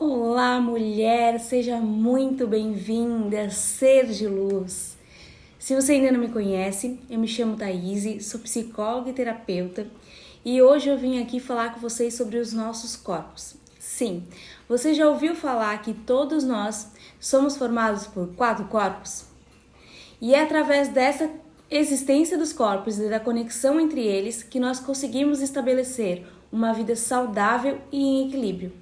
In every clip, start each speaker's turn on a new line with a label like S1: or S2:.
S1: Olá, mulher, seja muito bem-vinda, ser de luz. Se você ainda não me conhece, eu me chamo Thaís, sou psicóloga e terapeuta e hoje eu vim aqui falar com vocês sobre os nossos corpos. Sim, você já ouviu falar que todos nós somos formados por 4 corpos? E é através dessa existência dos corpos e da conexão entre eles que nós conseguimos estabelecer uma vida saudável e em equilíbrio.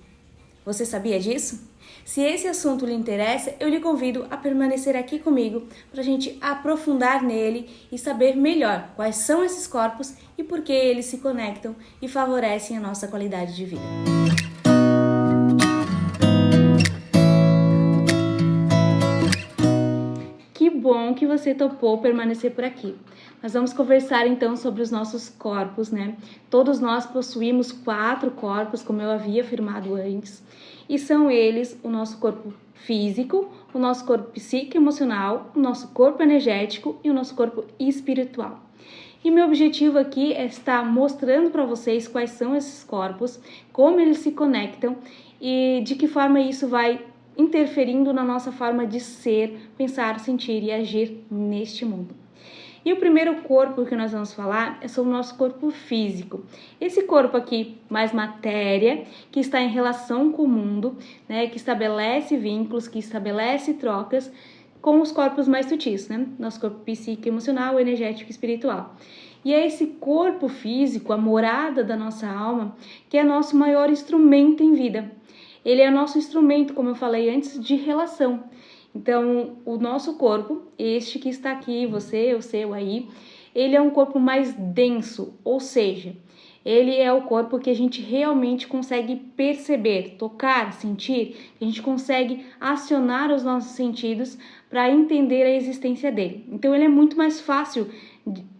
S1: Você sabia disso? Se esse assunto lhe interessa, eu lhe convido a permanecer aqui comigo para a gente aprofundar nele e saber melhor quais são esses corpos e por que eles se conectam e favorecem a nossa qualidade de vida. Que bom que você topou permanecer por aqui. Nós vamos conversar então sobre os nossos corpos, né? Todos nós possuímos 4 corpos, como eu havia afirmado antes, e são eles o nosso corpo físico, o nosso corpo psico-emocional, o nosso corpo energético e o nosso corpo espiritual. E meu objetivo aqui é estar mostrando para vocês quais são esses corpos, como eles se conectam e de que forma isso vai interferindo na nossa forma de ser, pensar, sentir e agir neste mundo. E o primeiro corpo que nós vamos falar é sobre o nosso corpo físico. Esse corpo aqui, mais matéria, que está em relação com o mundo, né, que estabelece vínculos, que estabelece trocas com os corpos mais sutis, né? Nosso corpo psíquico, emocional, energético e espiritual. E é esse corpo físico, a morada da nossa alma, que é nosso maior instrumento em vida. Ele é nosso instrumento, como eu falei antes, de relação. Então, o nosso corpo, este que está aqui, você, o seu aí, ele é um corpo mais denso, ou seja, ele é o corpo que a gente realmente consegue perceber, tocar, sentir, a gente consegue acionar os nossos sentidos para entender a existência dele. Então, ele é muito mais fácil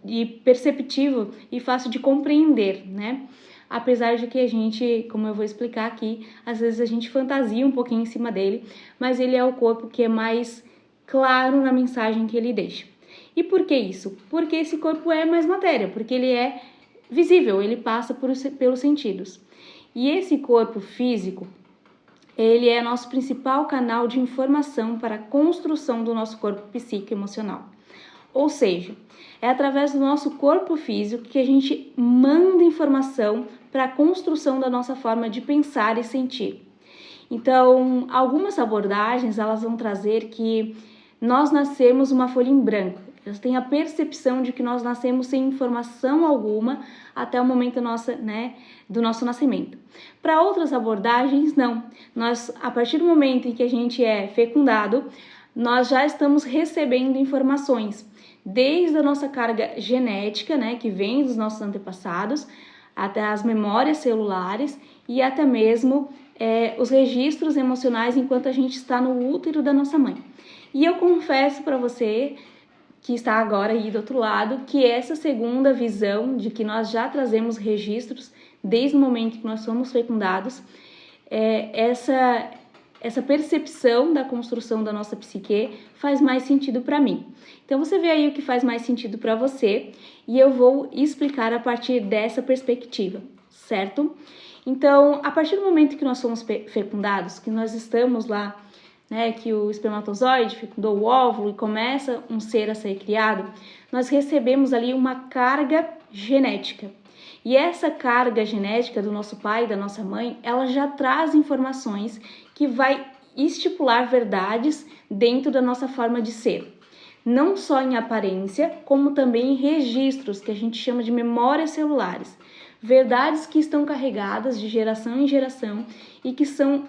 S1: e perceptível e fácil de compreender, né? Apesar de que a gente, como eu vou explicar aqui, às vezes a gente fantasia um pouquinho em cima dele, mas ele é o corpo que é mais claro na mensagem que ele deixa. E por que isso? Porque esse corpo é mais matéria, porque ele é visível, ele passa pelos sentidos. E esse corpo físico, ele é nosso principal canal de informação para a construção do nosso corpo psíquico emocional. Ou seja, é através do nosso corpo físico que a gente manda informação para a construção da nossa forma de pensar e sentir. Então, algumas abordagens elas vão trazer que nós nascemos uma folha em branco. Elas têm a percepção de que nós nascemos sem informação alguma até o momento do nosso nascimento. Para outras abordagens, não. Nós, a partir do momento em que a gente é fecundado, nós já estamos recebendo informações, desde a nossa carga genética, né, que vem dos nossos antepassados, até as memórias celulares e até mesmo os registros emocionais enquanto a gente está no útero da nossa mãe. E eu confesso para você que está agora aí do outro lado, que essa segunda visão de que nós já trazemos registros desde o momento que nós somos fecundados, essa percepção da construção da nossa psique faz mais sentido para mim. Então você vê aí o que faz mais sentido para você e eu vou explicar a partir dessa perspectiva, certo? Então, a partir do momento que nós somos fecundados, que nós estamos lá, né, que o espermatozoide fecundou o óvulo e começa um ser a ser criado, nós recebemos ali uma carga genética. E essa carga genética do nosso pai e da nossa mãe, ela já traz informações que vai estipular verdades dentro da nossa forma de ser. Não só em aparência, como também em registros, que a gente chama de memórias celulares. Verdades que estão carregadas de geração em geração e que são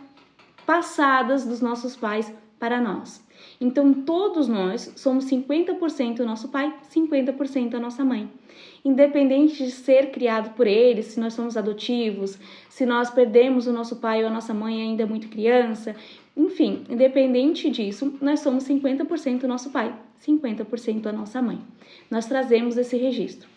S1: passadas dos nossos pais para nós. Então, todos nós somos 50% o nosso pai, 50% a nossa mãe. Independente de ser criado por eles, se nós somos adotivos, se nós perdemos o nosso pai ou a nossa mãe ainda muito criança, enfim, independente disso, nós somos 50% o nosso pai, 50% a nossa mãe. Nós trazemos esse registro.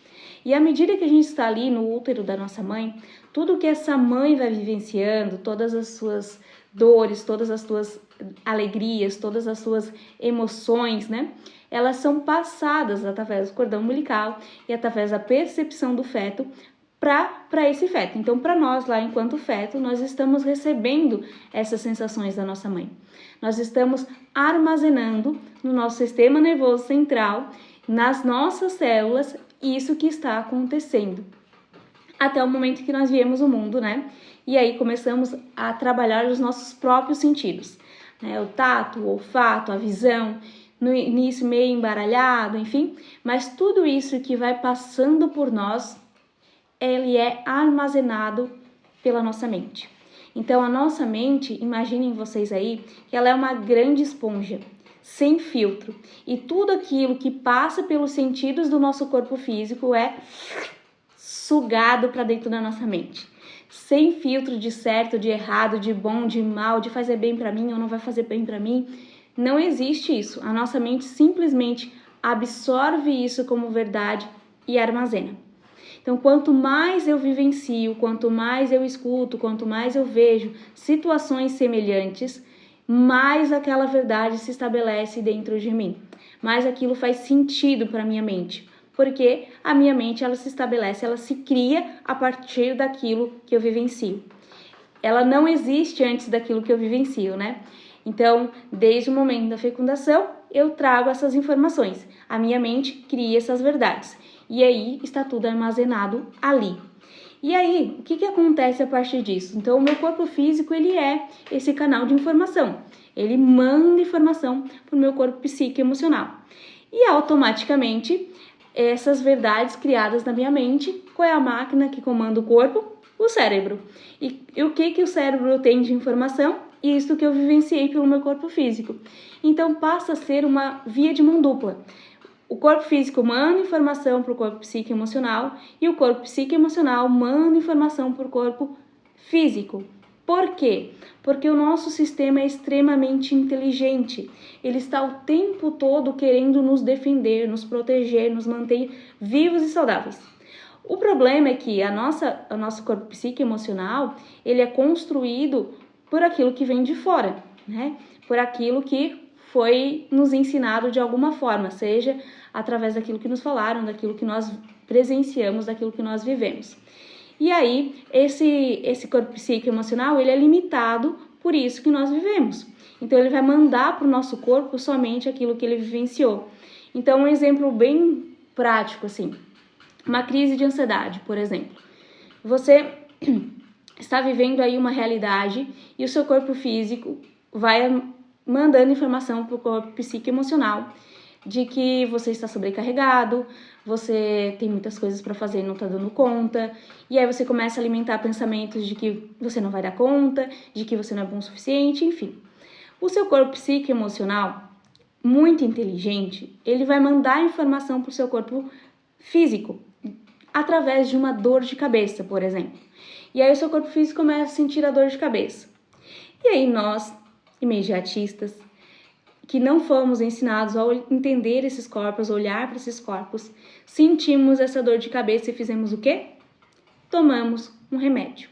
S1: E à medida que a gente está ali no útero da nossa mãe, tudo que essa mãe vai vivenciando, todas as suas dores, todas as suas alegrias, todas as suas emoções, né? Elas são passadas através do cordão umbilical e através da percepção do feto para esse feto. Então, para nós lá, enquanto feto, nós estamos recebendo essas sensações da nossa mãe. Nós estamos armazenando no nosso sistema nervoso central, nas nossas células, isso que está acontecendo. Até o momento que nós viemos o mundo, né? E aí começamos a trabalhar os nossos próprios sentidos, né? O tato, o olfato, a visão, no início meio embaralhado, enfim. Mas tudo isso que vai passando por nós, ele é armazenado pela nossa mente. Então, a nossa mente, imaginem vocês aí, que ela é uma grande esponja, sem filtro. E tudo aquilo que passa pelos sentidos do nosso corpo físico é sugado para dentro da nossa mente. Sem filtro de certo, de errado, de bom, de mal, de fazer bem para mim ou não vai fazer bem para mim. Não existe isso. A nossa mente simplesmente absorve isso como verdade e armazena. Então, quanto mais eu vivencio, quanto mais eu escuto, quanto mais eu vejo situações semelhantes, mais aquela verdade se estabelece dentro de mim. Mais aquilo faz sentido para minha mente. Porque a minha mente, ela se estabelece, ela se cria a partir daquilo que eu vivencio. Ela não existe antes daquilo que eu vivencio, né? Então, desde o momento da fecundação, eu trago essas informações. A minha mente cria essas verdades. E aí está tudo armazenado ali. E aí, o que acontece a partir disso? Então, o meu corpo físico, ele é esse canal de informação. Ele manda informação para o meu corpo psíquico e emocional. E automaticamente, essas verdades criadas na minha mente, qual é a máquina que comanda o corpo? O cérebro. E o que o cérebro tem de informação? Isso que eu vivenciei pelo meu corpo físico. Então, passa a ser uma via de mão dupla. O corpo físico manda informação para o corpo psíquico e emocional e o corpo psíquico e emocional manda informação para o corpo físico. Por quê? Porque o nosso sistema é extremamente inteligente. Ele está o tempo todo querendo nos defender, nos proteger, nos manter vivos e saudáveis. O problema é que o nosso corpo psíquico e emocional, ele é construído por aquilo que vem de fora, né? Por aquilo que foi nos ensinado de alguma forma, seja através daquilo que nos falaram, daquilo que nós presenciamos, daquilo que nós vivemos. E aí, esse corpo psíquico emocional, ele é limitado por isso que nós vivemos. Então, ele vai mandar para o nosso corpo somente aquilo que ele vivenciou. Então, um exemplo bem prático, assim, uma crise de ansiedade, por exemplo. Você está vivendo aí uma realidade e o seu corpo físico vai mandando informação para o corpo psíquico emocional de que você está sobrecarregado, você tem muitas coisas para fazer e não está dando conta, e aí você começa a alimentar pensamentos de que você não vai dar conta, de que você não é bom o suficiente, enfim. O seu corpo psíquico emocional, muito inteligente, ele vai mandar informação para o seu corpo físico, através de uma dor de cabeça, por exemplo. E aí o seu corpo físico começa a sentir a dor de cabeça. E aí nós, imediatistas, que não fomos ensinados a entender esses corpos, olhar para esses corpos, sentimos essa dor de cabeça e fizemos o quê? Tomamos um remédio.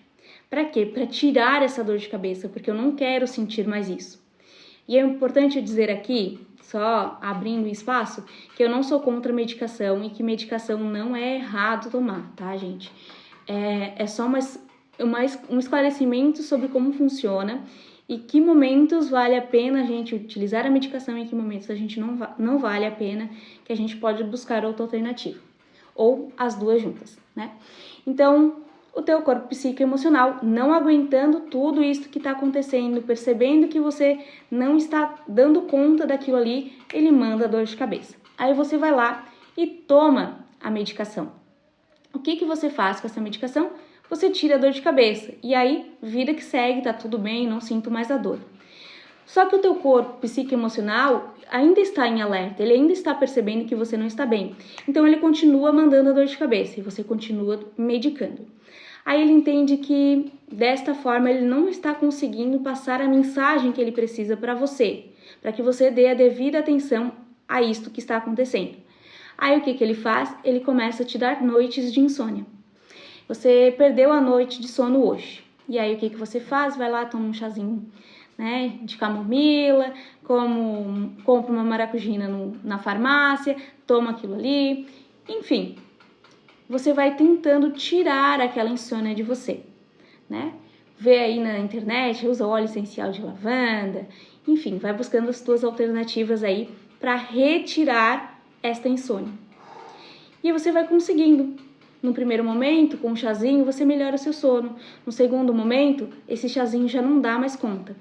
S1: Para quê? Para tirar essa dor de cabeça, porque eu não quero sentir mais isso. E é importante dizer aqui, só abrindo espaço, que eu não sou contra medicação e que medicação não é errado tomar, tá, gente? É só um esclarecimento sobre como funciona e que momentos vale a pena a gente utilizar a medicação e em que momentos a gente não vale a pena, que a gente pode buscar outra alternativa. Ou as duas juntas, né? Então, o teu corpo psíquico e emocional não aguentando tudo isso que está acontecendo, percebendo que você não está dando conta daquilo ali, ele manda dor de cabeça. Aí você vai lá e toma a medicação. O que você faz com essa medicação? Você tira a dor de cabeça. E aí, vida que segue, tá tudo bem, não sinto mais a dor. Só que o teu corpo psíquico e emocional ainda está em alerta, ele ainda está percebendo que você não está bem. Então, ele continua mandando a dor de cabeça e você continua medicando. Aí ele entende que, desta forma, ele não está conseguindo passar a mensagem que ele precisa para você, para que você dê a devida atenção a isto que está acontecendo. Aí o que ele faz? Ele começa a te dar noites de insônia. Você perdeu a noite de sono hoje. E aí o que você faz? Vai lá, toma um chazinho, né, de camomila, compra uma maracujina na farmácia, toma aquilo ali, enfim. você vai tentando tirar aquela insônia de você, né? Vê aí na internet, usa óleo essencial de lavanda, enfim, vai buscando as tuas alternativas aí para retirar esta insônia. E você vai conseguindo. No primeiro momento, com um chazinho, você melhora o seu sono. No segundo momento, esse chazinho já não dá mais conta.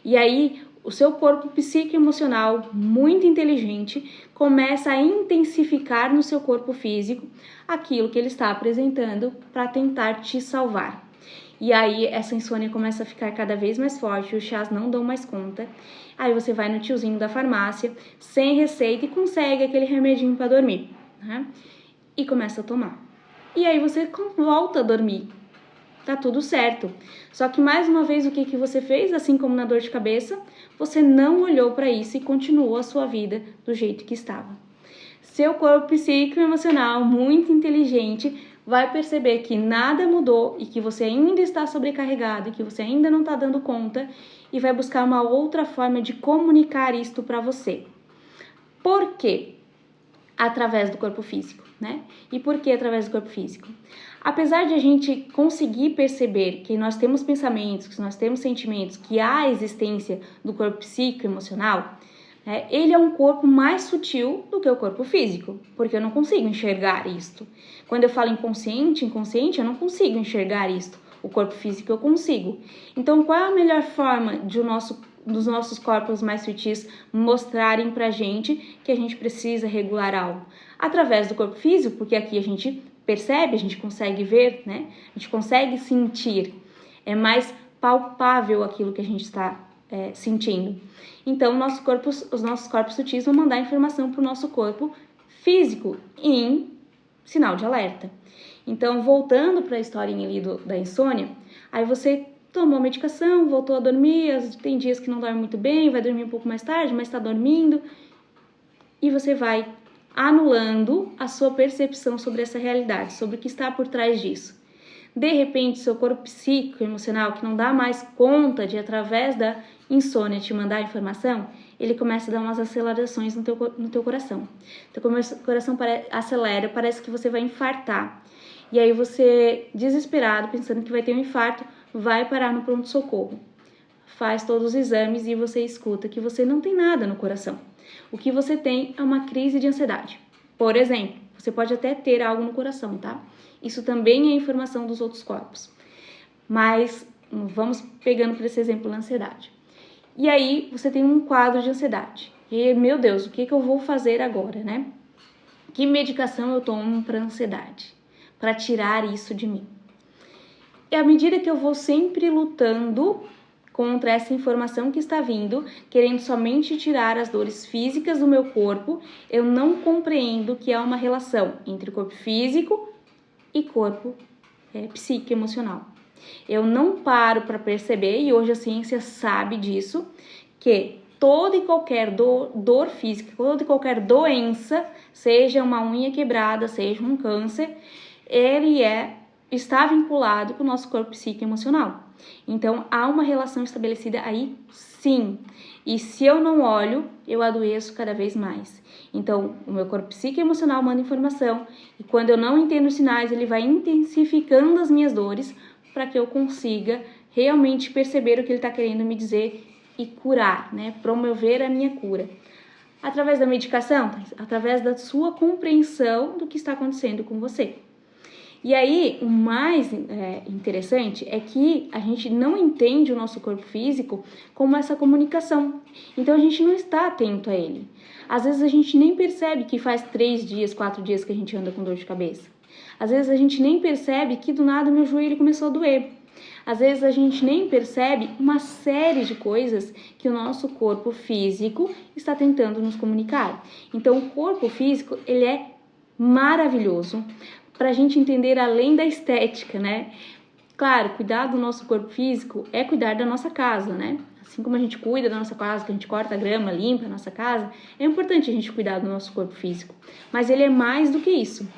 S1: E aí, o seu corpo psíquico e emocional, muito inteligente, começa a intensificar no seu corpo físico aquilo que ele está apresentando para tentar te salvar. E aí, essa insônia começa a ficar cada vez mais forte, os chás não dão mais conta. Aí você vai no tiozinho da farmácia, sem receita, e consegue aquele remedinho para dormir, né? E começa a tomar. E aí você volta a dormir. Tá tudo certo. Só que mais uma vez o que você fez, assim como na dor de cabeça, você não olhou para isso e continuou a sua vida do jeito que estava. Seu corpo psíquico e emocional, muito inteligente, vai perceber que nada mudou e que você ainda está sobrecarregado e que você ainda não está dando conta e vai buscar uma outra forma de comunicar isto para você. Por quê? Através do corpo físico, né? E por que através do corpo físico? Apesar de a gente conseguir perceber que nós temos pensamentos, que nós temos sentimentos, que há a existência do corpo psíquico e emocional, ele é um corpo mais sutil do que o corpo físico, porque eu não consigo enxergar isto. Quando eu falo inconsciente, eu não consigo enxergar isto. O corpo físico eu consigo. Então, qual é a melhor forma dos nossos corpos mais sutis mostrarem pra gente que a gente precisa regular algo? Através do corpo físico, porque aqui a gente percebe, a gente consegue ver, né? A gente consegue sentir. É mais palpável aquilo que a gente está sentindo. Então, os nossos corpos sutis vão mandar informação para o nosso corpo físico em sinal de alerta. Então, voltando para a historinha ali da insônia, aí você tomou medicação, voltou a dormir, tem dias que não dorme muito bem, vai dormir um pouco mais tarde, mas está dormindo, e você vai anulando a sua percepção sobre essa realidade, sobre o que está por trás disso. De repente, seu corpo psíquico e emocional, que não dá mais conta de, através da insônia, te mandar informação, ele começa a dar umas acelerações no teu coração. Teu coração acelera, parece que você vai infartar. E aí você, desesperado, pensando que vai ter um infarto, vai parar no pronto-socorro. Faz todos os exames e você escuta que você não tem nada no coração. O que você tem é uma crise de ansiedade. Por exemplo, você pode até ter algo no coração, tá? Isso também é informação dos outros corpos. Mas vamos pegando por esse exemplo da ansiedade. E aí você tem um quadro de ansiedade. E, meu Deus, o que eu vou fazer agora, né? Que medicação eu tomo para ansiedade? Para tirar isso de mim. E à medida que eu vou sempre lutando contra essa informação que está vindo, querendo somente tirar as dores físicas do meu corpo, eu não compreendo que há uma relação entre o corpo físico e corpo psíquico emocional. Eu não paro para perceber, e hoje a ciência sabe disso, que toda e qualquer dor física, toda e qualquer doença, seja uma unha quebrada, seja um câncer, ele está vinculado com o nosso corpo psíquico emocional. Então, há uma relação estabelecida aí, sim. E se eu não olho, eu adoeço cada vez mais. Então, o meu corpo psíquico emocional manda informação, e quando eu não entendo os sinais, ele vai intensificando as minhas dores para que eu consiga realmente perceber o que ele está querendo me dizer e curar, né? Promover a minha cura. Através da medicação, através da sua compreensão do que está acontecendo com você. E aí, o mais interessante é que a gente não entende o nosso corpo físico como essa comunicação. Então, a gente não está atento a ele. Às vezes, a gente nem percebe que faz 3 dias, 4 dias que a gente anda com dor de cabeça. Às vezes, a gente nem percebe que do nada meu joelho começou a doer. Às vezes, a gente nem percebe uma série de coisas que o nosso corpo físico está tentando nos comunicar. Então, o corpo físico, ele é maravilhoso para a gente entender além da estética, né? Claro, cuidar do nosso corpo físico é cuidar da nossa casa, né? Assim como a gente cuida da nossa casa, que a gente corta a grama, limpa a nossa casa, é importante a gente cuidar do nosso corpo físico. Mas ele é mais do que isso.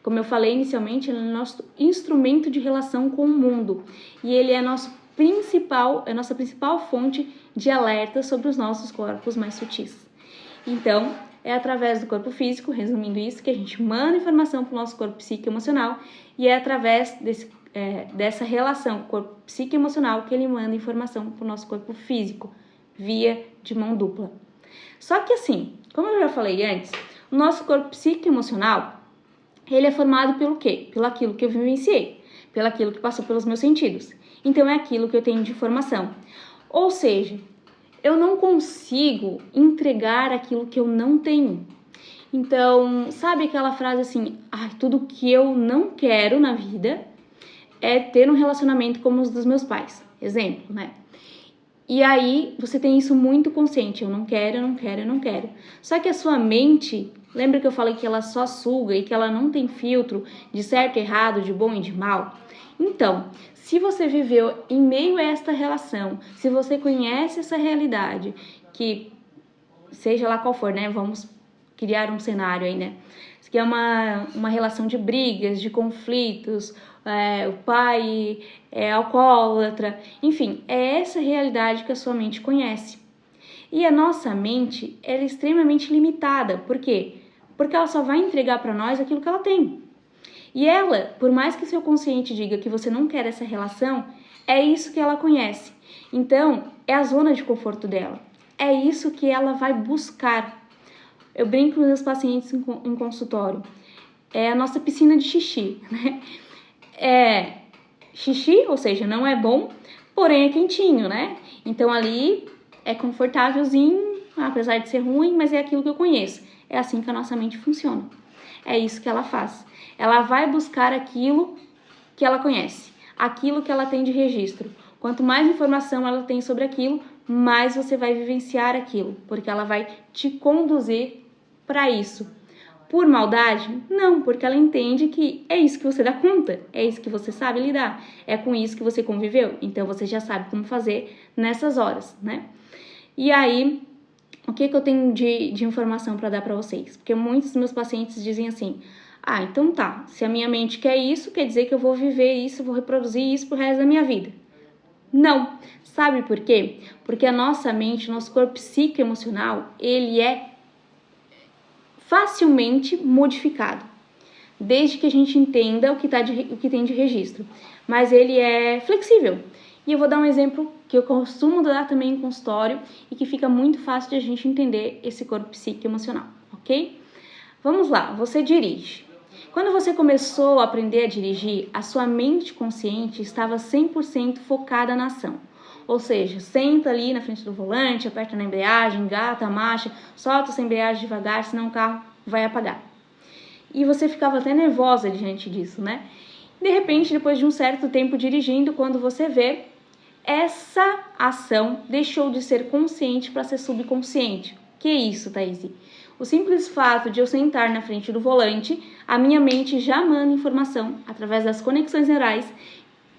S1: Como eu falei inicialmente, ele é nosso instrumento de relação com o mundo. E ele é nossa principal fonte de alerta sobre os nossos corpos mais sutis. Então, é através do corpo físico, resumindo isso, que a gente manda informação para o nosso corpo psíquico e emocional, e é através dessa relação corpo psíquico e emocional que ele manda informação para o nosso corpo físico, via de mão dupla. Só que assim, como eu já falei antes, o nosso corpo psíquico e emocional, ele é formado pelo quê? Pelo aquilo que eu vivenciei, pelo aquilo que passou pelos meus sentidos. Então é aquilo que eu tenho de informação. Ou seja, eu não consigo entregar aquilo que eu não tenho. Então, sabe aquela frase assim, tudo que eu não quero na vida é ter um relacionamento como os dos meus pais. Exemplo, né? E aí, você tem isso muito consciente, eu não quero, eu não quero, eu não quero. Só que a sua mente, lembra que eu falei que ela só suga e que ela não tem filtro de certo e errado, de bom e de mal? Então, se você viveu em meio a esta relação, se você conhece essa realidade, que seja lá qual for, né? Vamos criar um cenário aí, né? Isso aqui é uma relação de brigas, de conflitos, o pai é alcoólatra, enfim, é essa realidade que a sua mente conhece. E a nossa mente, ela é extremamente limitada. Por quê? Porque ela só vai entregar para nós aquilo que ela tem. E ela, por mais que seu consciente diga que você não quer essa relação, é isso que ela conhece. Então, é a zona de conforto dela. É isso que ela vai buscar. Eu brinco com meus pacientes em consultório. É a nossa piscina de xixi, né? É xixi, ou seja, não é bom, porém é quentinho, né? Então ali é confortávelzinho, apesar de ser ruim, mas é aquilo que eu conheço. É assim que a nossa mente funciona. É isso que ela faz. Ela vai buscar aquilo que ela conhece, aquilo que ela tem de registro. Quanto mais informação ela tem sobre aquilo, mais você vai vivenciar aquilo, porque ela vai te conduzir para isso. Por maldade? Não, porque ela entende que é isso que você dá conta, é isso que você sabe lidar, é com isso que você conviveu, então você já sabe como fazer nessas horas, né? E aí, o que eu tenho de informação para dar para vocês? Porque muitos dos meus pacientes dizem assim, então tá, se a minha mente quer isso, quer dizer que eu vou viver isso, vou reproduzir isso pro resto da minha vida. Não, sabe por quê? Porque a nossa mente, nosso corpo psíquico e emocional, ele é facilmente modificado, desde que a gente entenda o que tem de registro, mas ele é flexível. E eu vou dar um exemplo que eu costumo dar também em consultório e que fica muito fácil de a gente entender esse corpo psíquico e emocional, ok? Vamos lá, você dirige. Quando você começou a aprender a dirigir, a sua mente consciente estava 100% focada na ação. Ou seja, senta ali na frente do volante, aperta na embreagem, engata a marcha, solta essa embreagem devagar, senão o carro vai apagar. E você ficava até nervosa diante disso, né? De repente, depois de um certo tempo dirigindo, quando você vê, essa ação deixou de ser consciente para ser subconsciente. Que isso, Thaís? O simples fato de eu sentar na frente do volante, a minha mente já manda informação, através das conexões neurais,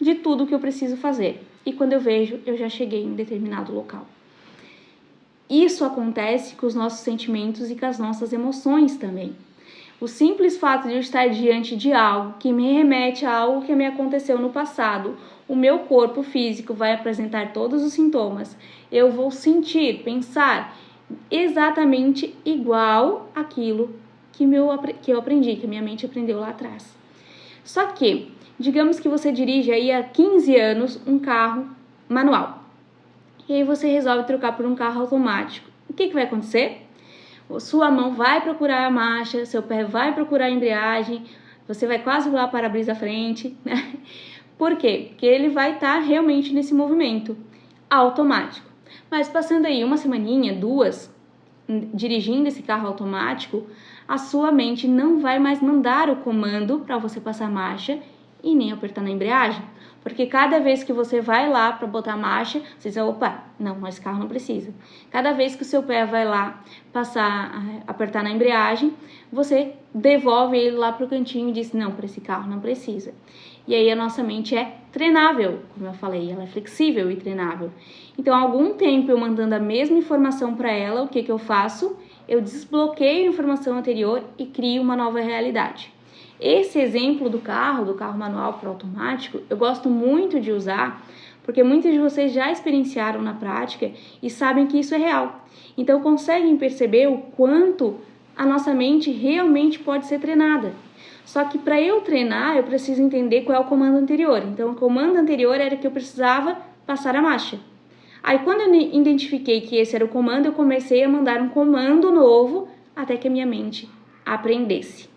S1: de tudo que eu preciso fazer. E quando eu vejo, eu já cheguei em determinado local. Isso acontece com os nossos sentimentos e com as nossas emoções também. O simples fato de eu estar diante de algo que me remete a algo que me aconteceu no passado, o meu corpo físico vai apresentar todos os sintomas. Eu vou sentir, pensar exatamente igual aquilo que eu aprendi, que a minha mente aprendeu lá atrás. Só que, digamos que você dirige aí há 15 anos um carro manual. E aí você resolve trocar por um carro automático. O que vai acontecer? Sua mão vai procurar a marcha, seu pé vai procurar a embreagem, você vai quase voar para a para-brisa à frente, né? Por quê? Porque ele vai estar realmente nesse movimento automático. Mas passando aí uma semaninha, 2, dirigindo esse carro automático, a sua mente não vai mais mandar o comando para você passar a marcha e nem apertar na embreagem. Porque cada vez que você vai lá para botar a marcha, você diz, opa, não, esse carro não precisa. Cada vez que o seu pé vai lá apertar na embreagem, você devolve ele lá para o cantinho e diz, não, para esse carro não precisa. E aí a nossa mente é treinável, como eu falei, ela é flexível e treinável. Então, há algum tempo eu mandando a mesma informação para ela, o que eu faço? Eu desbloqueio a informação anterior e crio uma nova realidade. Esse exemplo do carro manual para o automático, eu gosto muito de usar, porque muitos de vocês já experienciaram na prática e sabem que isso é real. Então, conseguem perceber o quanto a nossa mente realmente pode ser treinada. Só que para eu treinar, eu preciso entender qual é o comando anterior. Então, o comando anterior era que eu precisava passar a marcha. Aí, quando eu identifiquei que esse era o comando, eu comecei a mandar um comando novo até que a minha mente aprendesse.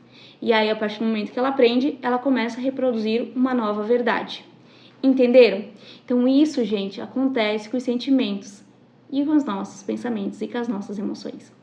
S1: E aí, a partir do momento que ela aprende, ela começa a reproduzir uma nova verdade. Entenderam? Então, isso, gente, acontece com os sentimentos e com os nossos pensamentos e com as nossas emoções.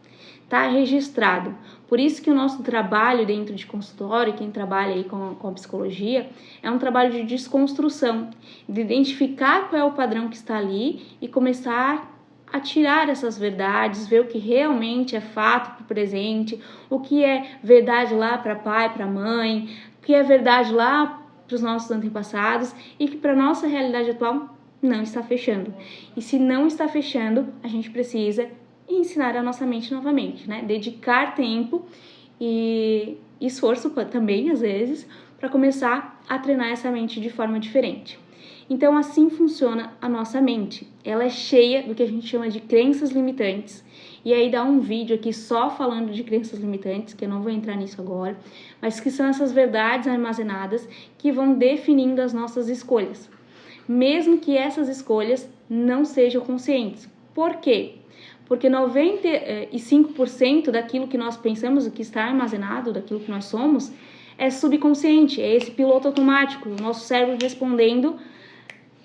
S1: Tá registrado. Por isso que o nosso trabalho dentro de consultório, quem trabalha aí com a psicologia, é um trabalho de desconstrução, de identificar qual é o padrão que está ali e começar a tirar essas verdades, ver o que realmente é fato para o presente, o que é verdade lá para pai, para mãe, o que é verdade lá para os nossos antepassados e que para a nossa realidade atual não está fechando. E se não está fechando, a gente precisa ensinar a nossa mente novamente, né? Dedicar tempo e esforço também, às vezes, para começar a treinar essa mente de forma diferente. Então, assim funciona a nossa mente. Ela é cheia do que a gente chama de crenças limitantes. E aí dá um vídeo aqui só falando de crenças limitantes, que eu não vou entrar nisso agora, mas que são essas verdades armazenadas que vão definindo as nossas escolhas. Mesmo que essas escolhas não sejam conscientes. Por quê? Porque 95% daquilo que nós pensamos, o que está armazenado, daquilo que nós somos, é subconsciente, é esse piloto automático, o nosso cérebro respondendo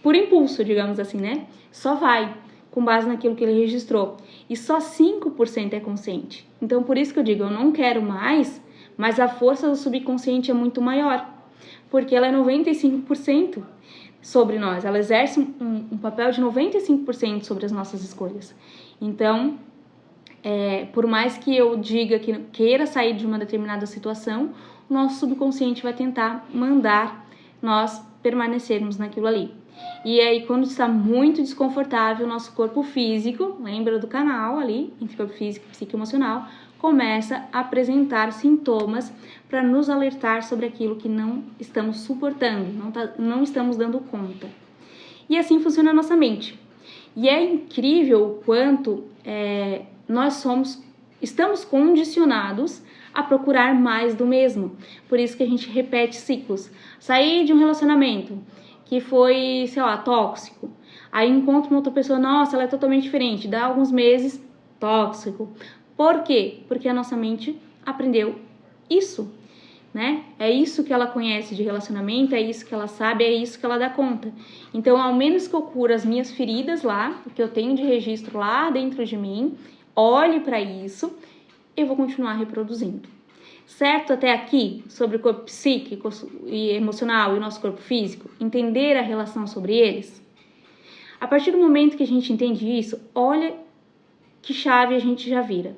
S1: por impulso, digamos assim, né? Só vai com base naquilo que ele registrou. E só 5% é consciente. Então, por isso que eu digo, eu não quero mais, mas a força do subconsciente é muito maior, porque ela é 95% sobre nós, ela exerce um papel de 95% sobre as nossas escolhas. Então, por mais que eu diga que queira sair de uma determinada situação, o nosso subconsciente vai tentar mandar nós permanecermos naquilo ali. E aí, quando está muito desconfortável, o nosso corpo físico, lembra do canal ali, entre corpo físico e psicoemocional, começa a apresentar sintomas para nos alertar sobre aquilo que não estamos suportando, não estamos dando conta. E assim funciona a nossa mente. E é incrível o quanto nós estamos condicionados a procurar mais do mesmo. Por isso que a gente repete ciclos. Sair de um relacionamento que foi, sei lá, tóxico. Aí encontro uma outra pessoa, nossa, ela é totalmente diferente. Dá alguns meses, tóxico. Por quê? Porque a nossa mente aprendeu isso, né? É isso que ela conhece de relacionamento, é isso que ela sabe, é isso que ela dá conta. Então, ao menos que eu cure as minhas feridas lá, o que eu tenho de registro lá dentro de mim, olhe para isso, eu vou continuar reproduzindo. Certo até aqui, sobre o corpo psíquico e emocional e o nosso corpo físico, entender a relação sobre eles? A partir do momento que a gente entende isso, olha que chave a gente já vira.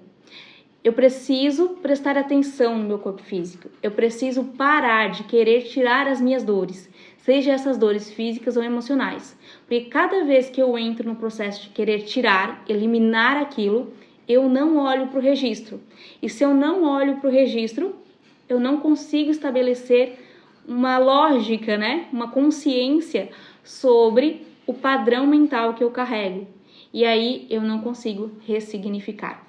S1: Eu preciso prestar atenção no meu corpo físico. Eu preciso parar de querer tirar as minhas dores, seja essas dores físicas ou emocionais. Porque cada vez que eu entro no processo de querer tirar, eliminar aquilo, eu não olho para o registro. E se eu não olho para o registro, eu não consigo estabelecer uma lógica, né? Uma consciência sobre o padrão mental que eu carrego. E aí eu não consigo ressignificar.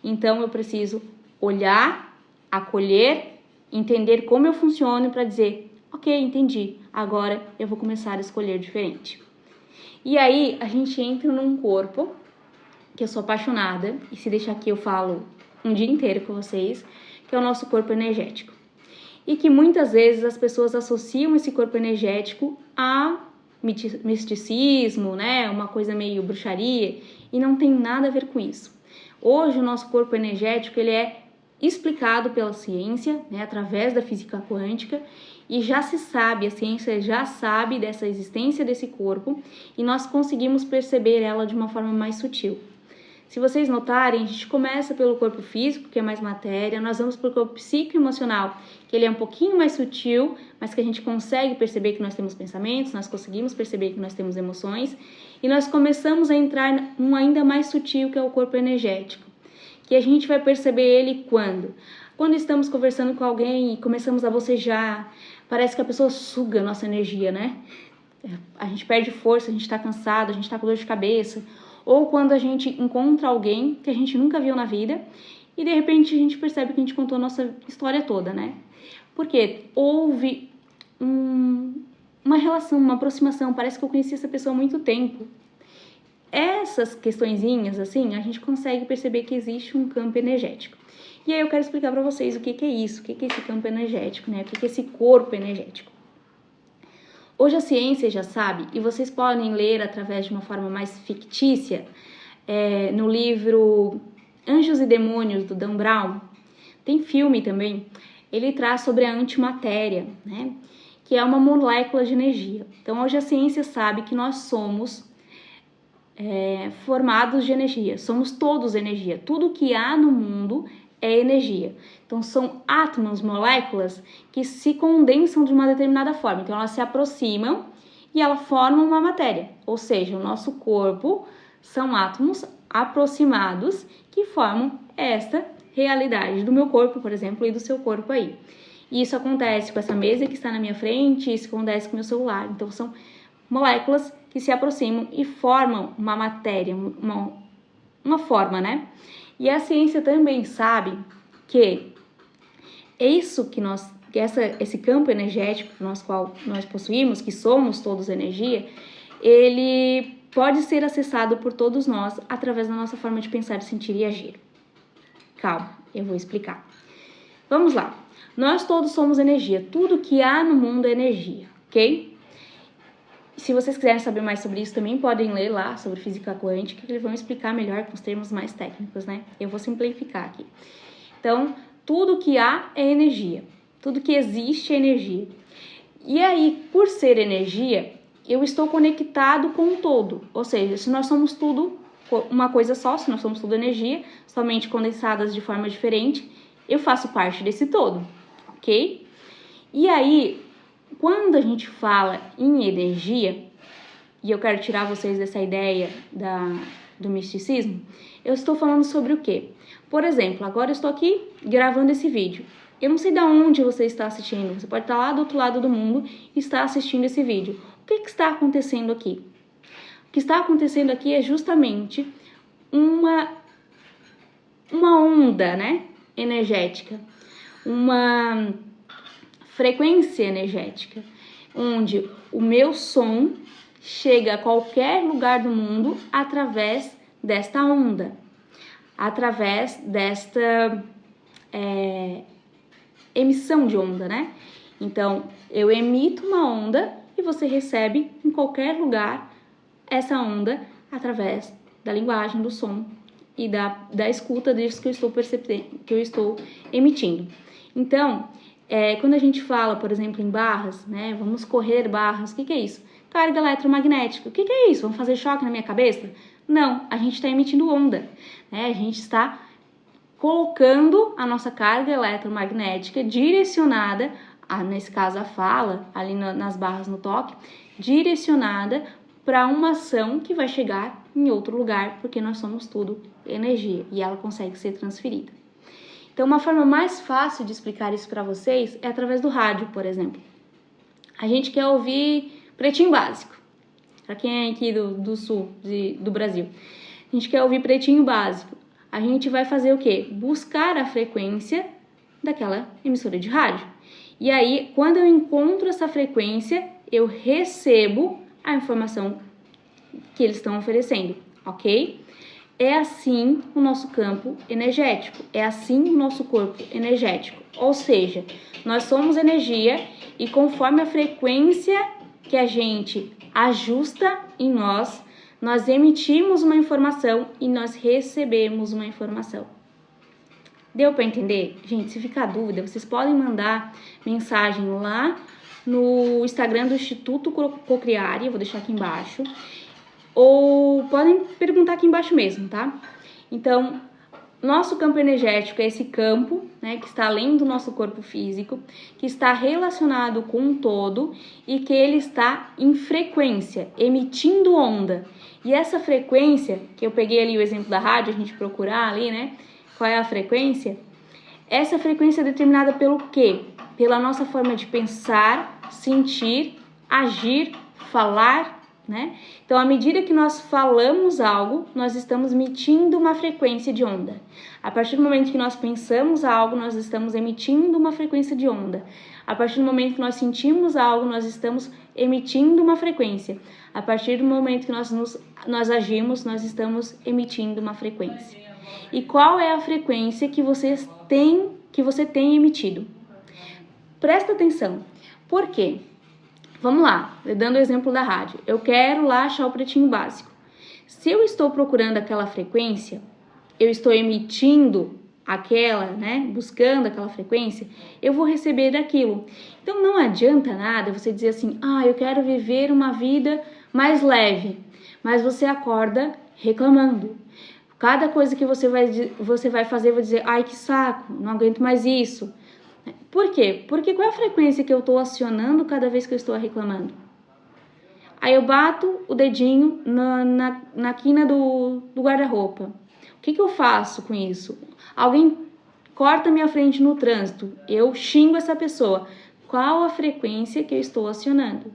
S1: Então eu preciso olhar, acolher, entender como eu funciono para dizer, ok, entendi, agora eu vou começar a escolher diferente. E aí a gente entra num corpo que eu sou apaixonada, e se deixar aqui eu falo um dia inteiro com vocês, que é o nosso corpo energético. E que muitas vezes as pessoas associam esse corpo energético a misticismo, né? Uma coisa meio bruxaria, e não tem nada a ver com isso. Hoje o nosso corpo energético ele é explicado pela ciência, né, através da física quântica, e já se sabe, a ciência já sabe dessa existência desse corpo, e nós conseguimos perceber ela de uma forma mais sutil. Se vocês notarem, a gente começa pelo corpo físico, que é mais matéria, nós vamos para o corpo psicoemocional, que ele é um pouquinho mais sutil, mas que a gente consegue perceber que nós temos pensamentos, nós conseguimos perceber que nós temos emoções, e nós começamos a entrar num ainda mais sutil, que é o corpo energético, que a gente vai perceber ele quando estamos conversando com alguém e começamos a bocejar, parece que a pessoa suga a nossa energia, né? A gente perde força, a gente está cansado, a gente está com dor de cabeça, ou quando a gente encontra alguém que a gente nunca viu na vida e de repente a gente percebe que a gente contou a nossa história toda, né? Porque houve uma relação, uma aproximação, parece que eu conheci essa pessoa há muito tempo. Essas questõezinhas, assim, a gente consegue perceber que existe um campo energético. E aí eu quero explicar para vocês o que é isso, o que é esse campo energético, né? O que é esse corpo energético. Hoje a ciência já sabe, e vocês podem ler através de uma forma mais fictícia, no livro Anjos e Demônios, do Dan Brown, tem filme também, ele traz sobre a antimatéria, né? Que é uma molécula de energia. Então hoje a ciência sabe que nós somos formados de energia, somos todos energia, tudo que há no mundo é energia. Então são átomos, moléculas que se condensam de uma determinada forma, então elas se aproximam e elas formam uma matéria, ou seja, o nosso corpo são átomos aproximados que formam esta realidade do meu corpo, por exemplo, e do seu corpo aí. E isso acontece com essa mesa que está na minha frente, isso acontece com o meu celular, então são moléculas que se aproximam e formam uma matéria, uma forma, né? E a ciência também sabe que isso que esse campo energético qual nós possuímos, que somos todos energia, ele pode ser acessado por todos nós através da nossa forma de pensar, sentir e agir. Calma, eu vou explicar. Vamos lá. Nós todos somos energia. Tudo que há no mundo é energia, ok? Se vocês quiserem saber mais sobre isso, também podem ler lá sobre física quântica, que eles vão explicar melhor com os termos mais técnicos, né? Eu vou simplificar aqui. Então, tudo que há é energia. Tudo que existe é energia. E aí, por ser energia, eu estou conectado com o todo. Ou seja, se nós somos tudo uma coisa só, se nós somos tudo energia, somente condensadas de forma diferente, eu faço parte desse todo, ok? E aí, quando a gente fala em energia, e eu quero tirar vocês dessa ideia do misticismo, eu estou falando sobre o quê? Por exemplo, agora eu estou aqui gravando esse vídeo. Eu não sei de onde você está assistindo, você pode estar lá do outro lado do mundo e estar assistindo esse vídeo. O que está acontecendo aqui? O que está acontecendo aqui é justamente uma onda, né, energética, uma frequência energética, onde o meu som chega a qualquer lugar do mundo através desta onda, através desta emissão de onda, né? Então, eu emito uma onda e você recebe em qualquer lugar essa onda através da linguagem, do som e da escuta disso que eu estou percebendo, que eu estou emitindo. Então, quando a gente fala, por exemplo, em barras, né? Vamos correr barras, o que é isso? Carga eletromagnética. O que é isso? Vamos fazer choque na minha cabeça? Não, a gente está emitindo onda, né? A gente está colocando a nossa carga eletromagnética direcionada, nesse caso a fala, ali nas barras no toque, direcionada para uma ação que vai chegar em outro lugar, porque nós somos tudo energia e ela consegue ser transferida. Então, uma forma mais fácil de explicar isso para vocês é através do rádio, por exemplo. A gente quer ouvir Pretinho Básico, para quem é aqui do sul do Brasil. A gente quer ouvir Pretinho Básico. A gente vai fazer o quê? Buscar a frequência daquela emissora de rádio. E aí, quando eu encontro essa frequência, eu recebo a informação que eles estão oferecendo, ok? É assim o nosso campo energético, é assim o nosso corpo energético. Ou seja, nós somos energia e conforme a frequência que a gente ajusta em nós emitimos uma informação e nós recebemos uma informação. Deu para entender? Gente, se ficar dúvida, vocês podem mandar mensagem lá no Instagram do Instituto Cocriari, eu vou deixar aqui embaixo, ou podem perguntar aqui embaixo mesmo, tá? Então, nosso campo energético é esse campo, né, que está além do nosso corpo físico, que está relacionado com um todo e que ele está em frequência, emitindo onda. E essa frequência, que eu peguei ali o exemplo da rádio, a gente procurar ali, né, qual é a frequência? Essa frequência é determinada pelo quê? Pela nossa forma de pensar, sentir, agir, falar, né? Então, à medida que nós falamos algo, nós estamos emitindo uma frequência de onda. A partir do momento que nós pensamos algo, nós estamos emitindo uma frequência de onda. A partir do momento que nós sentimos algo, nós estamos emitindo uma frequência. A partir do momento que nós agimos, nós estamos emitindo uma frequência. E qual é a frequência que você tem emitido? Presta atenção. Por quê? Vamos lá, dando o exemplo da rádio. Eu quero lá achar o Pretinho Básico. Se eu estou procurando aquela frequência, eu estou emitindo aquela, né, buscando aquela frequência, eu vou receber aquilo. Então não adianta nada você dizer assim, eu quero viver uma vida mais leve, mas você acorda reclamando. Cada coisa que você vai fazer, vai dizer, ai que saco, não aguento mais isso. Por quê? Porque qual é a frequência que eu estou acionando cada vez que eu estou reclamando? Aí eu bato o dedinho na quina do guarda-roupa. O que eu faço com isso? Alguém corta minha frente no trânsito, eu xingo essa pessoa. Qual a frequência que eu estou acionando?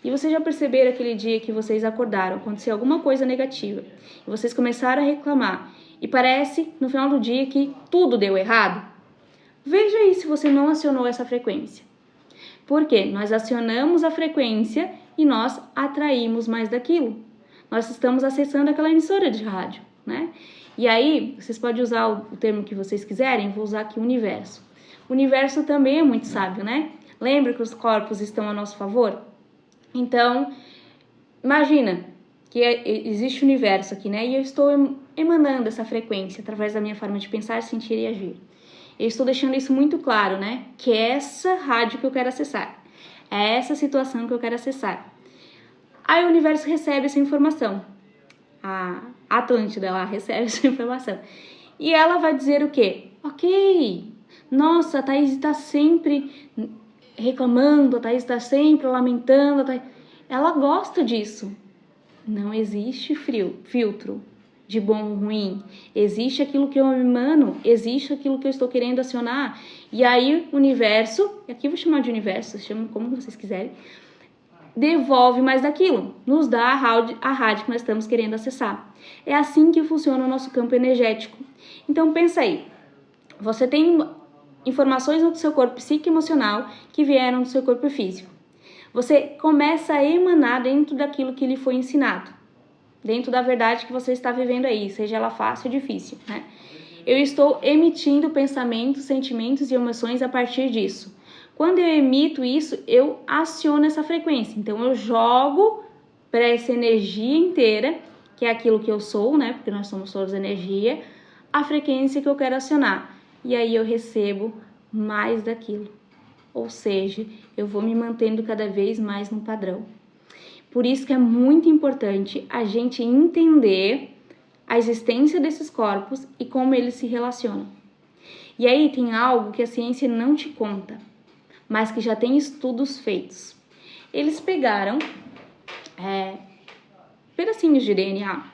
S1: E vocês já perceberam aquele dia que vocês acordaram, aconteceu alguma coisa negativa, e vocês começaram a reclamar, e parece no final do dia que tudo deu errado? Veja aí se você não acionou essa frequência. Por quê? Nós acionamos a frequência e nós atraímos mais daquilo. Nós estamos acessando aquela emissora de rádio, né? E aí, vocês podem usar o termo que vocês quiserem, vou usar aqui universo. O universo também é muito sábio, né? Lembra que os corpos estão a nosso favor? Então, imagina que existe o universo aqui, né? E eu estou emanando essa frequência através da minha forma de pensar, sentir e agir. Eu estou deixando isso muito claro, né? Que é essa rádio que eu quero acessar. É essa situação que eu quero acessar. Aí o universo recebe essa informação. A Atlântida lá recebe essa informação. E ela vai dizer o quê? Ok, nossa, a Thaís está sempre reclamando, a Thaís está sempre lamentando. Ela gosta disso. Não existe filtro de bom ou ruim. Existe aquilo que eu emano, existe aquilo que eu estou querendo acionar. E aí o universo, aqui eu vou chamar de universo, chamem como vocês quiserem, devolve mais daquilo, nos dá a rádio que nós estamos querendo acessar. É assim que funciona o nosso campo energético. Então pensa aí, você tem informações do seu corpo psíquico e emocional que vieram do seu corpo físico. Você começa a emanar dentro daquilo que lhe foi ensinado, dentro da verdade que você está vivendo aí, seja ela fácil ou difícil, né? Eu estou emitindo pensamentos, sentimentos e emoções a partir disso. Quando eu emito isso, eu aciono essa frequência. Então, eu jogo para essa energia inteira, que é aquilo que eu sou, né? Porque nós somos todos energia, a frequência que eu quero acionar. E aí eu recebo mais daquilo. Ou seja, eu vou me mantendo cada vez mais no padrão. Por isso que é muito importante a gente entender a existência desses corpos e como eles se relacionam. E aí tem algo que a ciência não te conta, mas que já tem estudos feitos. Eles pegaram pedacinhos de DNA,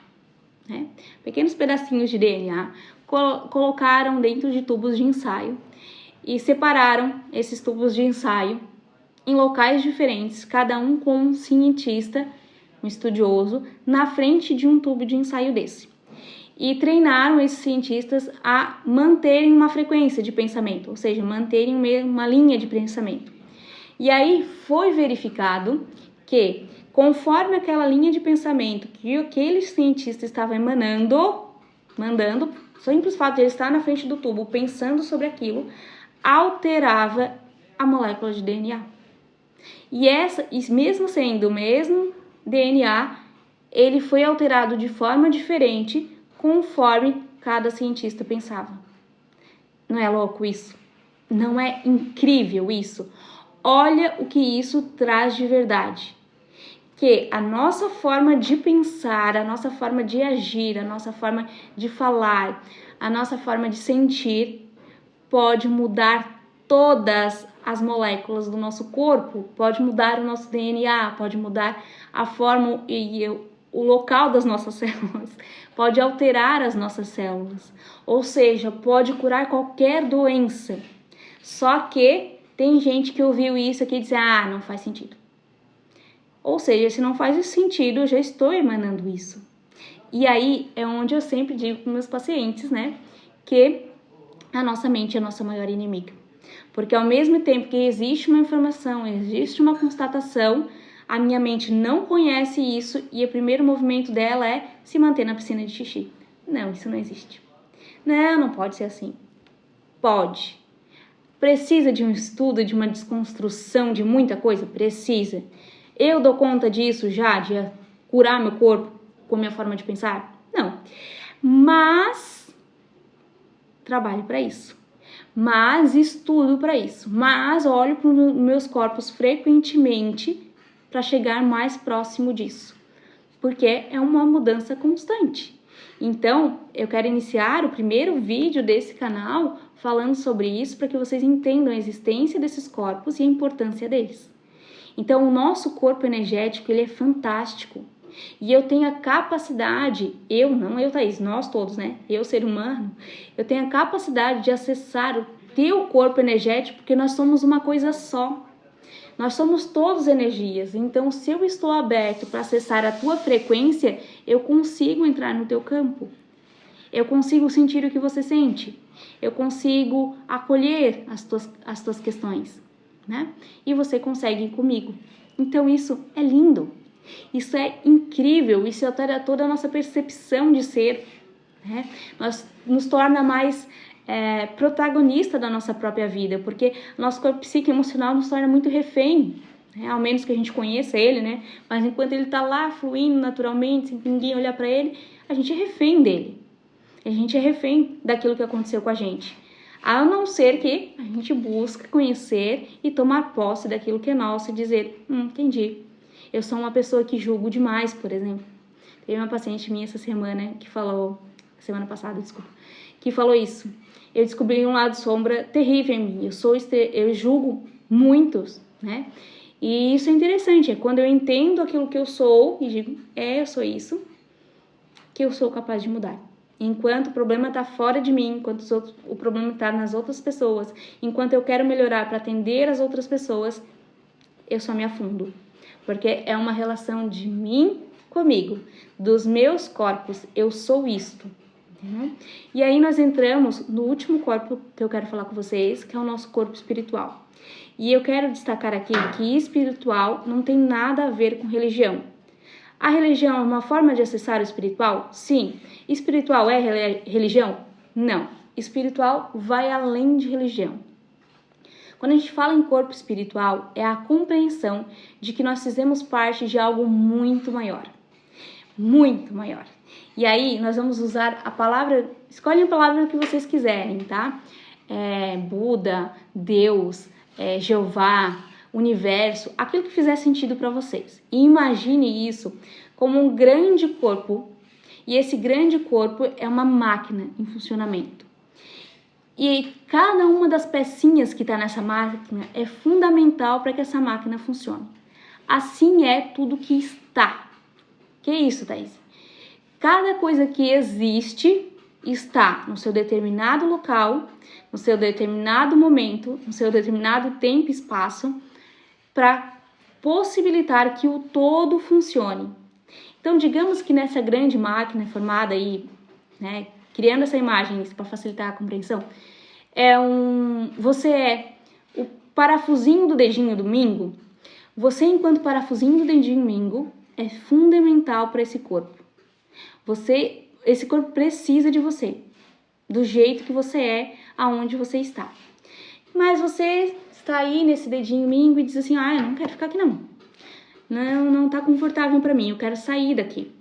S1: né? Pequenos pedacinhos de DNA, colocaram dentro de tubos de ensaio e separaram esses tubos de ensaio em locais diferentes, cada um com um cientista, um estudioso, na frente de um tubo de ensaio desse. E treinaram esses cientistas a manterem uma frequência de pensamento, ou seja, manterem uma linha de pensamento. E aí foi verificado que, conforme aquela linha de pensamento que aquele cientista estava mandando, simples fato de ele estar na frente do tubo pensando sobre aquilo, alterava a molécula de DNA. E mesmo sendo o mesmo DNA, ele foi alterado de forma diferente conforme cada cientista pensava. Não é louco isso? Não é incrível isso? Olha o que isso traz de verdade. Que a nossa forma de pensar, a nossa forma de agir, a nossa forma de falar, a nossa forma de sentir pode mudar todas as moléculas do nosso corpo, pode mudar o nosso DNA, pode mudar a forma e o local das nossas células, pode alterar as nossas células, ou seja, pode curar qualquer doença. Só que tem gente que ouviu isso aqui e diz, não faz sentido. Ou seja, se não faz sentido, eu já estou emanando isso. E aí é onde eu sempre digo para meus pacientes, né, que a nossa mente é a nossa maior inimiga. Porque ao mesmo tempo que existe uma informação, existe uma constatação, a minha mente não conhece isso e o primeiro movimento dela é se manter na piscina de xixi. Não, isso não existe. Não pode ser assim. Pode. Precisa de um estudo, de uma desconstrução de muita coisa? Precisa. Eu dou conta disso já, de curar meu corpo com minha forma de pensar? Não. Mas trabalho para isso. Mas estudo para isso. Mas olho para os meus corpos frequentemente para chegar mais próximo disso. Porque é uma mudança constante. Então, eu quero iniciar o primeiro vídeo desse canal falando sobre isso para que vocês entendam a existência desses corpos e a importância deles. Então, o nosso corpo energético, ele é fantástico. E eu tenho a capacidade, Thaís, nós todos, né? Eu, ser humano, eu tenho a capacidade de acessar o teu corpo energético porque nós somos uma coisa só. Nós somos todos energias, então se eu estou aberto para acessar a tua frequência, eu consigo entrar no teu campo. Eu consigo sentir o que você sente. Eu consigo acolher as tuas questões, né? E você consegue ir comigo. Então isso é lindo. Isso é incrível. Isso altera toda a nossa percepção de ser, né? Nos torna mais protagonista da nossa própria vida, porque nosso corpo psíquico e emocional nos torna muito refém, né? Ao menos que a gente conheça ele, né? Mas enquanto ele tá lá fluindo naturalmente, sem ninguém olhar para ele, a gente é refém dele. A gente é refém daquilo que aconteceu com a gente. A não ser que a gente busque conhecer e tomar posse daquilo que é nosso e dizer, entendi. Eu sou uma pessoa que julgo demais, por exemplo. Teve uma paciente minha essa semana semana passada, que falou isso. Eu descobri um lado sombra terrível em mim. Eu julgo muitos, né? E isso é interessante, é quando eu entendo aquilo que eu sou e digo, eu sou isso, que eu sou capaz de mudar. Enquanto o problema está fora de mim, enquanto o problema está nas outras pessoas, enquanto eu quero melhorar para atender as outras pessoas, eu só me afundo. Porque é uma relação de mim comigo, dos meus corpos, eu sou isto. Entendeu? E aí nós entramos no último corpo que eu quero falar com vocês, que é o nosso corpo espiritual. E eu quero destacar aqui que espiritual não tem nada a ver com religião. A religião é uma forma de acessar o espiritual? Sim. Espiritual é religião? Não. Espiritual vai além de religião. Quando a gente fala em corpo espiritual, é a compreensão de que nós fizemos parte de algo muito maior. Muito maior. E aí, nós vamos usar a palavra, escolhem a palavra que vocês quiserem, tá? Buda, Deus, Jeová, universo, aquilo que fizer sentido para vocês. E imagine isso como um grande corpo, e esse grande corpo é uma máquina em funcionamento. E cada uma das pecinhas que está nessa máquina é fundamental para que essa máquina funcione. Assim é tudo que está. Que isso, Thaís? Cada coisa que existe está no seu determinado local, no seu determinado momento, no seu determinado tempo e espaço, para possibilitar que o todo funcione. Então, digamos que nessa grande máquina formada aí, né, criando essa imagem para facilitar a compreensão, você é o parafusinho do dedinho do Mingo. Você, enquanto parafusinho do dedinho Mingo, é fundamental para esse corpo. Esse corpo precisa de você, do jeito que você é, aonde você está. Mas você está aí nesse dedinho Mingo e diz assim, eu não quero ficar aqui não. Não tá confortável para mim, eu quero sair daqui.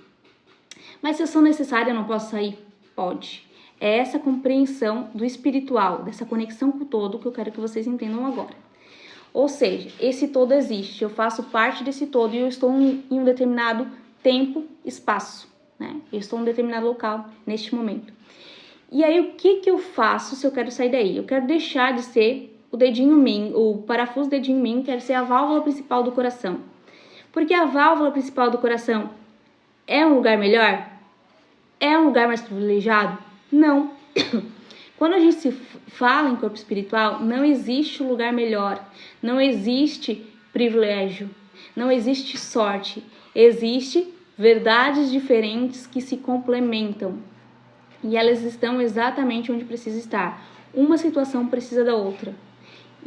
S1: Mas se eu sou necessária, eu não posso sair? Pode. É essa compreensão do espiritual, dessa conexão com o todo que eu quero que vocês entendam agora. Ou seja, esse todo existe, eu faço parte desse todo e eu estou em um determinado tempo, espaço, né? Eu estou em um determinado local, neste momento. E aí, o que eu faço se eu quero sair daí? Eu quero deixar de ser o parafuso dedinho Mingo, quero ser a válvula principal do coração. Porque a válvula principal do coração é um lugar melhor? É um lugar mais privilegiado? Não. Quando a gente se fala em corpo espiritual, não existe um lugar melhor, não existe privilégio. Não existe sorte, existe verdades diferentes que se complementam. E elas estão exatamente onde precisa estar. Uma situação precisa da outra.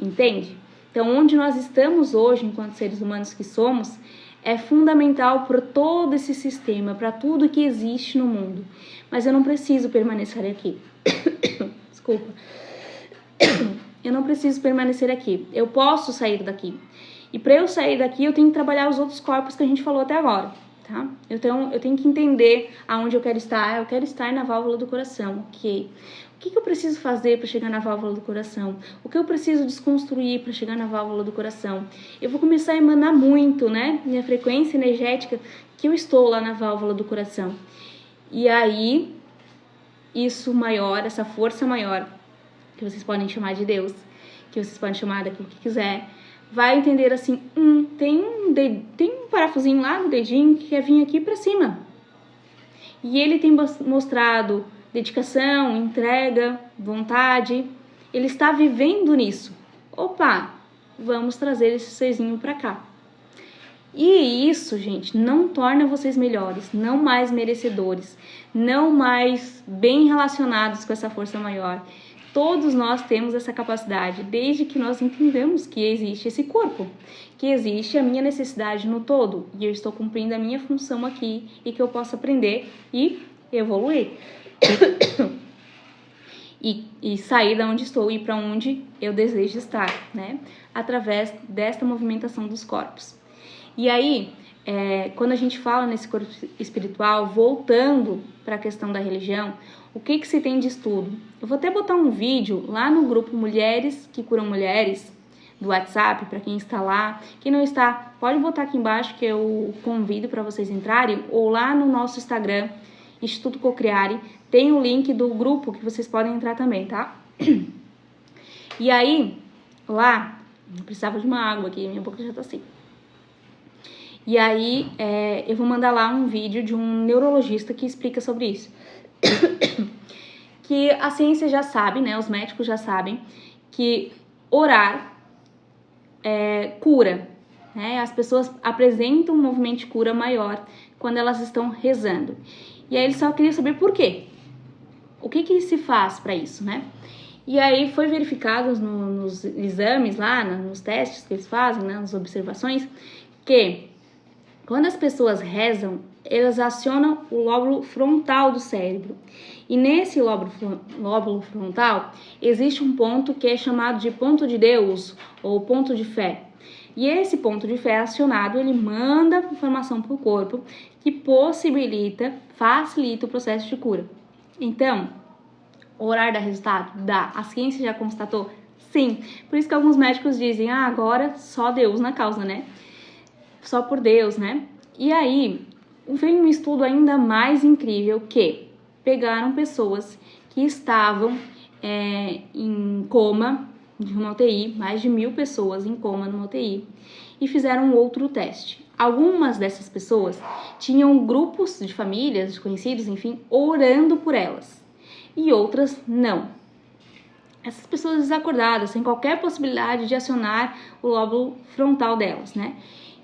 S1: Entende? Então, onde nós estamos hoje, enquanto seres humanos que somos, é fundamental para todo esse sistema, para tudo que existe no mundo. Mas eu não preciso permanecer aqui. Desculpa. Eu não preciso permanecer aqui. Eu posso sair daqui. E para eu sair daqui, eu tenho que trabalhar os outros corpos que a gente falou até agora. Tá? Então, eu tenho que entender aonde eu quero estar. Eu quero estar na válvula do coração, ok? O que eu preciso fazer para chegar na válvula do coração? O que eu preciso desconstruir para chegar na válvula do coração? Eu vou começar a emanar muito, né? Minha frequência energética, que eu estou lá na válvula do coração. E aí, isso maior, essa força maior, que vocês podem chamar de Deus, que vocês podem chamar daquilo que quiser, vai entender assim, tem um parafusinho lá no dedinho que quer vir aqui para cima. E ele tem mostrado dedicação, entrega, vontade. Ele está vivendo nisso. Opa, vamos trazer esse serzinho para cá. E isso, gente, não torna vocês melhores, não mais merecedores, não mais bem relacionados com essa força maior. Todos nós temos essa capacidade, desde que nós entendamos que existe esse corpo, que existe a minha necessidade no todo, e eu estou cumprindo a minha função aqui, e que eu posso aprender e evoluir. E sair da onde estou e ir para onde eu desejo estar, né? Através desta movimentação dos corpos. E aí, quando a gente fala nesse corpo espiritual, voltando para a questão da religião, o que se tem de estudo? Eu vou até botar um vídeo lá no grupo Mulheres que Curam Mulheres, do WhatsApp, para quem está lá. Quem não está, pode botar aqui embaixo que eu convido para vocês entrarem, ou lá no nosso Instagram, Instituto Cocriare, tem o link do grupo que vocês podem entrar também, tá? E aí, lá, eu precisava de uma água aqui, minha boca já tá seca. E aí, eu vou mandar lá um vídeo de um neurologista que explica sobre isso. Que a ciência já sabe, né? Os médicos já sabem que orar cura, né? As pessoas apresentam um movimento de cura maior quando elas estão rezando. E aí eles só queriam saber por quê. O que se faz para isso, né? E aí foi verificado nos exames lá, nos testes que eles fazem, né, nas observações, que quando as pessoas rezam, elas acionam o lóbulo frontal do cérebro. E nesse lóbulo frontal, existe um ponto que é chamado de ponto de Deus, ou ponto de fé. E esse ponto de fé acionado, ele manda informação para o corpo que facilita o processo de cura. Então, orar dá resultado? Dá. A ciência já constatou? Sim. Por isso que alguns médicos dizem, agora só Deus na causa, né? Só por Deus, né? E aí, vem um estudo ainda mais incrível que pegaram pessoas que estavam em coma de uma UTI, mais de 1.000 pessoas em coma numa UTI, e fizeram um outro teste. Algumas dessas pessoas tinham grupos de famílias, de conhecidos, enfim, orando por elas, e outras não. Essas pessoas desacordadas, sem qualquer possibilidade de acionar o lóbulo frontal delas, né?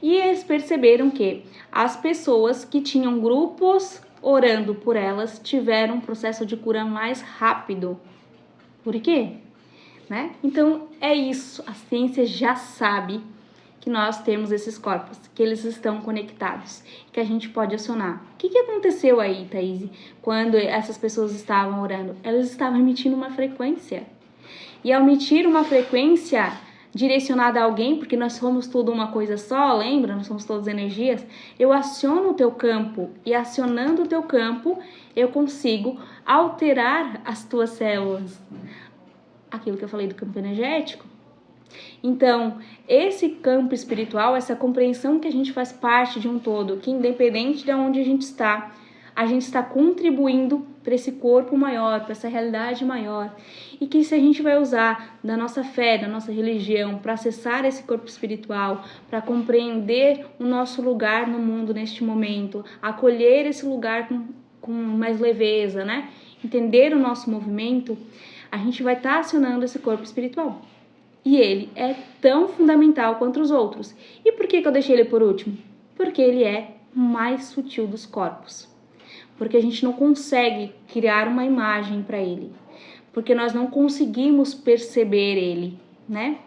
S1: E eles perceberam que as pessoas que tinham grupos orando por elas tiveram um processo de cura mais rápido. Por quê? Né? Então, é isso. A ciência já sabe que nós temos esses corpos, que eles estão conectados, que a gente pode acionar. O que aconteceu aí, Thaís, quando essas pessoas estavam orando? Elas estavam emitindo uma frequência. E ao emitir uma frequência direcionada a alguém, porque nós somos tudo uma coisa só, lembra? Nós somos todas energias. Eu aciono o teu campo, e acionando o teu campo, eu consigo alterar as tuas células. Aquilo que eu falei do campo energético. Então, esse campo espiritual, essa compreensão que a gente faz parte de um todo, que independente de onde a gente está contribuindo para esse corpo maior, para essa realidade maior. E que se a gente vai usar da nossa fé, da nossa religião, para acessar esse corpo espiritual, para compreender o nosso lugar no mundo neste momento, acolher esse lugar com mais leveza, né? Entender o nosso movimento, a gente vai estar acionando esse corpo espiritual. E ele é tão fundamental quanto os outros. E por que eu deixei ele por último? Porque ele é o mais sutil dos corpos. Porque a gente não consegue criar uma imagem para ele. Porque nós não conseguimos perceber ele, né?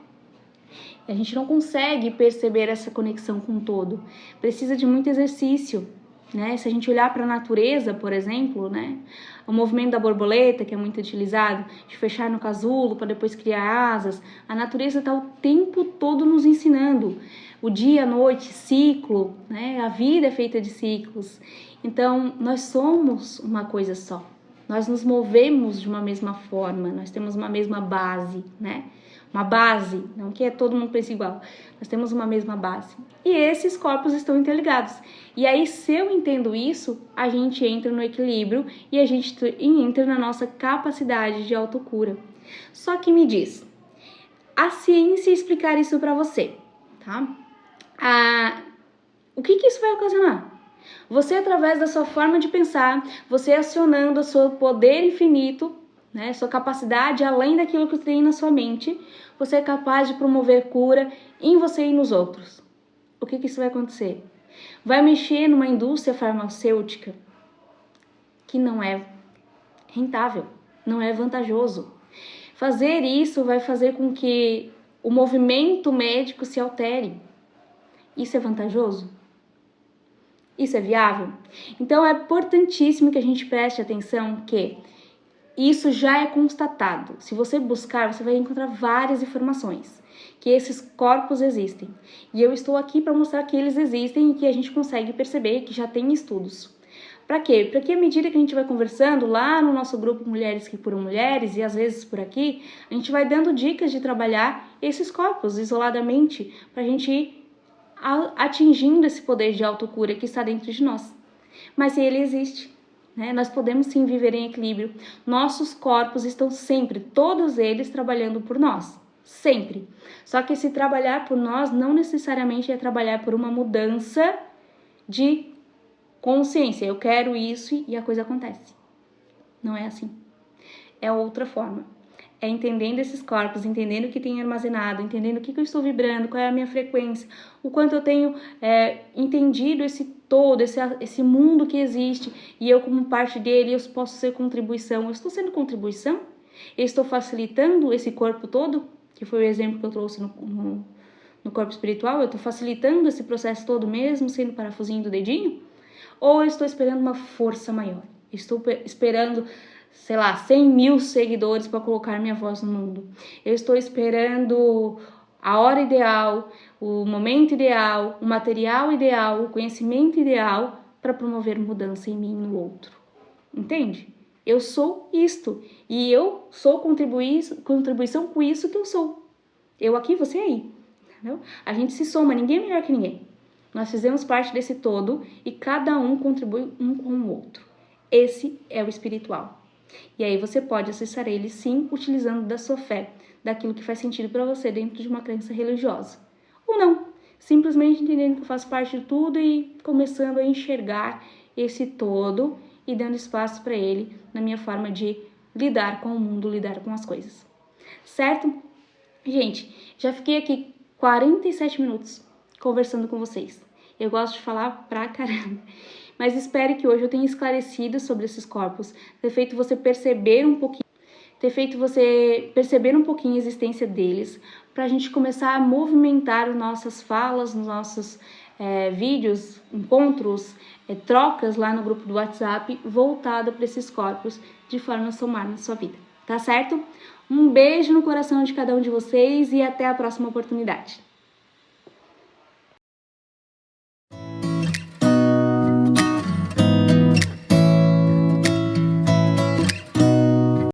S1: A gente não consegue perceber essa conexão com o todo. Precisa de muito exercício, né? Se a gente olhar para a natureza, por exemplo, né? O movimento da borboleta, que é muito utilizado, de fechar no casulo para depois criar asas. A natureza está o tempo todo nos ensinando. O dia, a noite, ciclo, né? A vida é feita de ciclos. Então, nós somos uma coisa só. Nós nos movemos de uma mesma forma, nós temos uma mesma base, né? Uma base, não que todo mundo pense igual, nós temos uma mesma base. E esses corpos estão interligados. E aí, se eu entendo isso, a gente entra no equilíbrio e a gente entra na nossa capacidade de autocura. Só que me diz, a ciência explicar isso para você, tá? O que isso vai ocasionar? Você, através da sua forma de pensar, você acionando o seu poder infinito, né, sua capacidade além daquilo que tem na sua mente, você é capaz de promover cura em você e nos outros. O que isso vai acontecer? Vai mexer numa indústria farmacêutica que não é rentável, não é vantajoso. Fazer isso vai fazer com que o movimento médico se altere. Isso é vantajoso? Isso é viável? Então é importantíssimo que a gente preste atenção que isso já é constatado. Se você buscar, você vai encontrar várias informações que esses corpos existem. E eu estou aqui para mostrar que eles existem e que a gente consegue perceber que já tem estudos. Para quê? Para que à medida que a gente vai conversando lá no nosso grupo Mulheres que Curam Mulheres e às vezes por aqui, a gente vai dando dicas de trabalhar esses corpos isoladamente para a gente ir atingindo esse poder de autocura que está dentro de nós. Mas ele existe, né? Nós podemos sim viver em equilíbrio. Nossos corpos estão sempre, todos eles, trabalhando por nós. Sempre. Só que esse trabalhar por nós não necessariamente é trabalhar por uma mudança de consciência. Eu quero isso e a coisa acontece. Não é assim. É outra forma. É entendendo esses corpos, entendendo o que tem armazenado, entendendo o que eu estou vibrando, qual é a minha frequência, o quanto eu tenho entendido esse todo, esse mundo que existe, e eu como parte dele, eu posso ser contribuição. Eu estou sendo contribuição? Eu estou facilitando esse corpo todo, que foi o exemplo que eu trouxe no corpo espiritual, eu estou facilitando esse processo todo mesmo, sendo parafusinho do dedinho? Ou eu estou esperando uma força maior? Estou esperando, sei lá, 100 mil seguidores para colocar minha voz no mundo. Eu estou esperando a hora ideal, o momento ideal, o material ideal, o conhecimento ideal para promover mudança em mim e no outro. Entende? Eu sou isto e eu sou contribuição com isso que eu sou. Eu aqui, você aí. Entendeu? A gente se soma, ninguém é melhor que ninguém. Nós fizemos parte desse todo e cada um contribui um com o outro. Esse é o espiritual. E aí você pode acessar ele sim, utilizando da sua fé, daquilo que faz sentido para você dentro de uma crença religiosa. Ou não, simplesmente entendendo que eu faço parte de tudo e começando a enxergar esse todo e dando espaço para ele na minha forma de lidar com o mundo, lidar com as coisas. Certo? Gente, já fiquei aqui 47 minutos conversando com vocês. Eu gosto de falar pra caramba. Mas espero que hoje eu tenha esclarecido sobre esses corpos, ter feito você perceber um pouquinho a existência deles, para a gente começar a movimentar as nossas falas, nos nossos vídeos, encontros, trocas lá no grupo do WhatsApp, voltado para esses corpos, de forma a somar na sua vida. Tá certo? Um beijo no coração de cada um de vocês e até a próxima oportunidade.